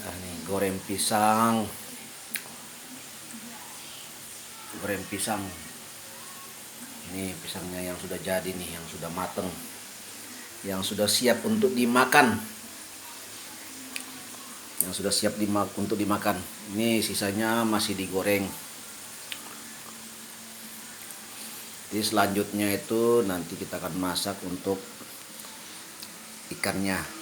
Nah, nih goreng pisang. Goreng pisang. Ini pisangnya yang sudah jadi nih, yang sudah mateng. Yang sudah siap untuk dimakan. Yang sudah siap untuk dimakan. Ini sisanya masih digoreng. Jadi selanjutnya itu nanti kita akan masak untuk ikannya.